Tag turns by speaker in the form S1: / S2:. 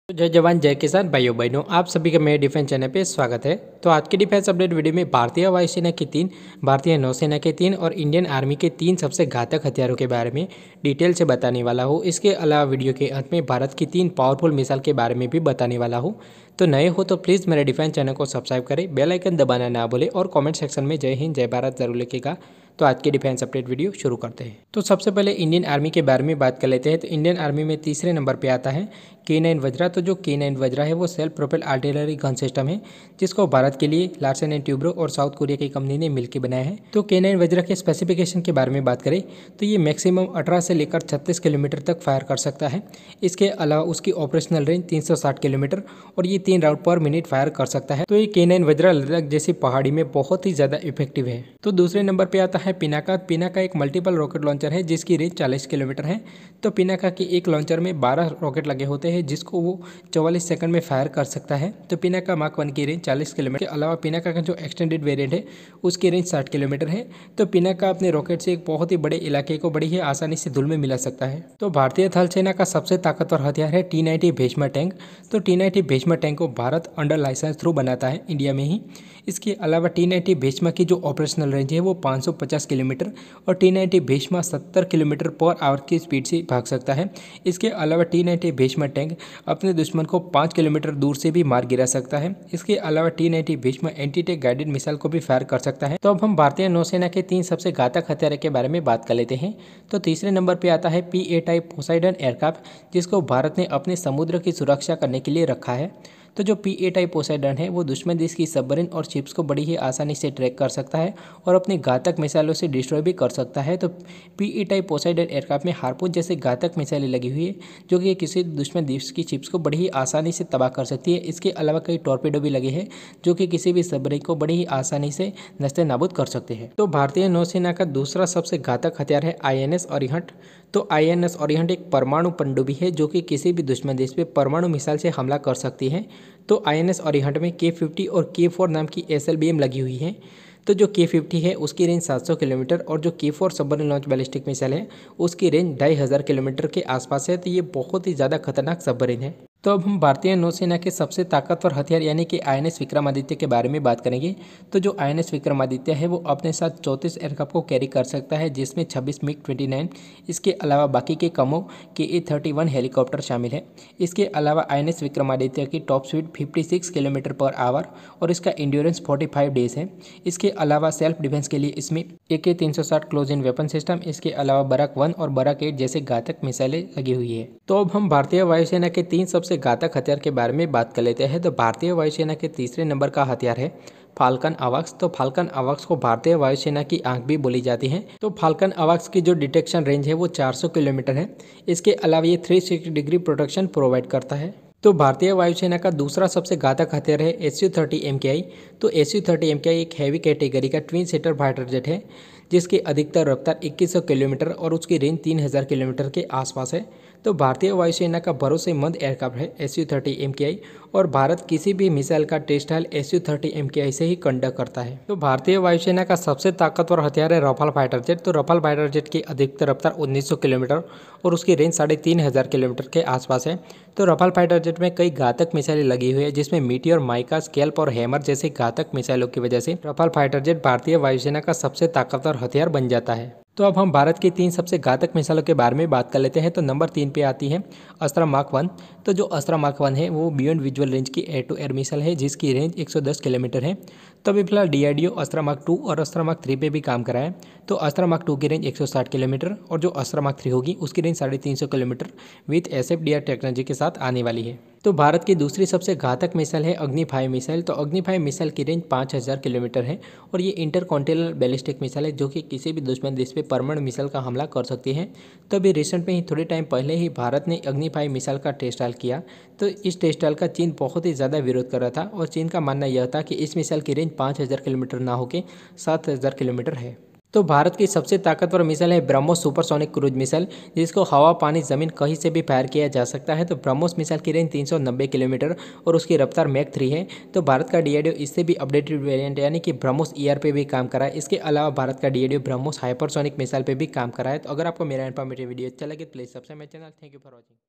S1: तो जय जवान जय किसान भाइयों बहनों, आप सभी का मेरे डिफेंस चैनल पे स्वागत है। तो आज की डिफेंस अपडेट वीडियो में भारतीय वायुसेना के 3, भारतीय नौसेना के 3 और इंडियन आर्मी के 3 सबसे घातक हथियारों के बारे में डिटेल से बताने वाला हूँ। इसके अलावा वीडियो के अंत में भारत की 3 पावरफुल मिसाइल के बारे में भी बताने वाला हूँ। तो नए हो तो प्लीज़ मेरे डिफेंस चैनल को सब्सक्राइब करें, बेल आइकन दबाना ना भूलें और कमेंट सेक्शन में जय हिंद जय भारत जरूर लिखेगा। तो आज की डिफेंस अपडेट वीडियो शुरू करते हैं। तो सबसे पहले इंडियन आर्मी के बारे में बात कर लेते हैं। तो इंडियन आर्मी में तीसरे नंबर पे आता है K9 वज्रा। तो जो K9 वज्रा है वो self propel artillery gun system है, जिसको भारत के लिए लार्सन एंड ट्यूब्रो और साउथ कोरिया की कंपनी ने मिलकर बनाया है। तो K9 वज्रा के स्पेसिफिकेशन के बारे में बात करें तो ये मैक्सिमम 18 से लेकर 36 किलोमीटर तक फायर कर सकता है। इसके अलावा उसकी ऑपरेशनल रेंज 360 किलोमीटर और ये 3 राउंड पर मिनट फायर कर सकता है। तो ये K9 वज्रा लद्दाख जैसी पहाड़ी में बहुत ही ज़्यादा इफेक्टिव है। तो दूसरे नंबर पर आता है पिनाका। पिनाका एक मल्टीपल रॉकेट लॉन्चर है जिसकी रेंज 40 किलोमीटर है। तो पिनाका के एक लॉन्चर में 12 रॉकेट लगे होते हैं जिसको वो 44 सेकंड में फायर कर सकता है। तो पिनाका मार्क 1 की रेंज 40 किलोमीटर के अलावा पिनाका का जो एक्सटेंडेड वेरिएंट है उसकी रेंज 60 किलोमीटर है। तो पिनाका अपने रॉकेट से एक बहुत ही बड़े इलाके को बड़ी ही आसानी से धूल में मिला सकता है। तो भारतीय थल सेना का सबसे ताकतवर हथियार है T90 भीष्म टैंक। तो T90 भीष्म टैंक को भारत अंडर लाइसेंस थ्रू बनाता है इंडिया में ही। इसके अलावा T90 भीष्म की जो ऑपरेशनल रेंज है वो 550 किलोमीटर और T90 Bhishma 70 kilometre per hour की स्पीड से भाग सकता है। इसके अलावा T90 भीष्म टैंक अपने दुश्मन को 5 किलोमीटर दूर से भी मार गिरा सकता है। इसके अलावा T90 Bhishma anti tank guided missile को भी फायर कर सकता है। तो अब हम भारतीय नौसेना के 3 सबसे घातक हथियार के बारे में बात कर लेते हैं। तो तीसरे नंबर पर आता है PA टाइप पोसाइडन एयरक्राफ्ट, जिसको भारत ने अपने समुद्र की सुरक्षा करने के लिए रखा है। तो जो PA टाइप पोसाइडन है वो दुश्मन देश की सबमरीन और शिप्स को बड़ी ही आसानी से ट्रैक कर सकता है और अपने घातक मिसाइलों से डिस्ट्रॉय भी कर सकता है। तो PA टाइप पोसाइडन एयरक्राफ्ट में हार्पून जैसे घातक मिसाइलें लगी हुई है जो कि किसी दुश्मन देश की शिप्स को बड़ी ही आसानी से तबाह कर सकती है। इसके अलावा कई टॉर्पेडो भी लगे हैं जो कि किसी भी सबमरीन को बड़ी ही आसानी से नस्ते नाबूद कर सकते हैं। तो भारतीय नौसेना का दूसरा सबसे घातक हथियार है INS अरिहंत। तो INS अरिहंत एक परमाणु पनडुब्बी है जो कि किसी भी दुश्मन देश पे परमाणु मिसाइल से हमला कर सकती है। तो INS अरिहंत में K50 और K4 नाम की SLBM लगी हुई है। तो जो K50 है उसकी रेंज 700 किलोमीटर और जो K4 submarine launch ballistic missile है उसकी रेंज 2500 किलोमीटर के आसपास है। तो ये बहुत ही ज़्यादा खतरनाक सबमरीन है। तो अब हम भारतीय नौसेना के सबसे ताकतवर हथियार यानी कि INS विक्रमादित्य के बारे में बात करेंगे। तो जो INS विक्रमादित्य है वो अपने साथ 34 एयरक्राफ्ट को कैरी कर सकता है जिसमें 26 MiG-29, इसके अलावा बाकी के कमो KA-31 हेलीकॉप्टर शामिल है। इसके अलावा INS विक्रमादित्य की top speed 56 kilometre per hour और इसका इंड्योरेंस 45 डेज है। इसके अलावा सेल्फ डिफेंस के लिए इसमें AK-360 close in weapon system, इसके अलावा बराक 1 और बराक 8 जैसे घातक मिसाइलें लगी हुई है। तो अब हम भारतीय वायुसेना के 3 सबसे घातक हथियार के बारे में बात कर लेते हैं। तो भारतीय वायुसेना के तीसरे नंबर का हथियार है फाल्कन अवाक्स। तो फाल्कन अवाक्स को भारतीय वायुसेना की आंख भी बोली जाती है। तो फाल्कन अवाक्स की जो डिटेक्शन रेंज है वो 400 किलोमीटर है। इसके अलावा ये 360 डिग्री प्रोटेक्शन प्रोवाइड करता है। तो भारतीय वायुसेना का दूसरा सबसे घातक हथियार है Su-30 MKI। तो Su-30 MKI एक हैवी कैटेगरी का ट्विन सीटर फाइटर जेट है जिसकी अधिकतर रफ्तार 2100 किलोमीटर और उसकी रेंज 3000 किलोमीटर के आसपास है। तो भारतीय वायुसेना का भरोसेमंद एयरक्राफ्ट है Su-30 MKI और भारत किसी भी मिसाइल का टेस्ट ट्रायल Su-30 MKI से ही कंडक्ट करता है। तो भारतीय वायुसेना का सबसे ताकतवर हथियार है रफाल फाइटर जेट। तो रफाल फाइटर जेट की अधिकतर रफ्तार 1900 किलोमीटर और उसकी रेंज 3500 किलोमीटर के आसपास है। तो रफाल फाइटर जेट में कई घातक मिसाइलें लगी हुई है जिसमें मीटियोर, माइका, स्कैल्प और हैमर जैसे घातक मिसाइलों की वजह से रफाल फाइटर जेट भारतीय वायुसेना का सबसे ताकतवर हथियार बन जाता है। तो अब हम भारत की 3 सबसे घातक मिसाइलों के बारे में बात कर लेते हैं। तो नंबर 3 पे आती है अस्त्रा मार्क 1। तो जो अस्त्रा मार्क 1 है वो बियॉन्ड विजुअल रेंज की एयर टू एयर मिसाइल है जिसकी रेंज 110 किलोमीटर है। तो अभी फिलहाल DRDO अस्त्रा मार्क 2 और अस्त्रा मार्क 3 पे भी काम करा है। तो अस्त्रा मार्क 2 की रेंज 160 किलोमीटर और जो अस्त्रा मार्क 3 होगी उसकी range 350 kilometre with SFDR technology के साथ आने वाली है। तो भारत की दूसरी सबसे घातक मिसाइल है अग्नि 5 मिसाइल। तो अग्नि 5 मिसाइल की रेंज 5000 किलोमीटर है और ये इंटरकॉन्टिनेंटल बैलिस्टिक मिसाइल है जो कि किसी भी दुश्मन देश पे परमाणु मिसाइल का हमला कर सकती है। तो अभी रिसेंट में ही थोड़े टाइम पहले ही भारत ने अग्नि 5 मिसाइल का टेस्ट ट्रायल किया। तो इस टेस्ट ट्रायल का चीन बहुत ही ज़्यादा विरोध कर रहा था और चीन का मानना यह था कि इस मिसाइल की रेंज 5000 किलोमीटर ना होकर 7000 किलोमीटर है। तो भारत की सबसे ताकतवर मिसाइल है ब्रह्मोस सुपरसोनिक क्रूज मिसाइल, जिसको हवा, पानी, जमीन कहीं से भी फायर किया जा सकता है। तो ब्रह्मोस मिसाइल की रेंज 390 किलोमीटर और उसकी रफ्तार मैक 3 है। तो भारत का DRDO इससे भी अपडेटेड वेरिएंट यानी कि ब्रह्मोस ER पे भी काम करा है। इसके अलावा भारत का DRDO ब्रह्मोस हाइपरसोनिक मिसाइल पे भी काम करा है। तो अगर आपको मेरा इन्फॉर्मेटिव वीडियो अच्छा लगे please subscribe my channel. Thank you for watching.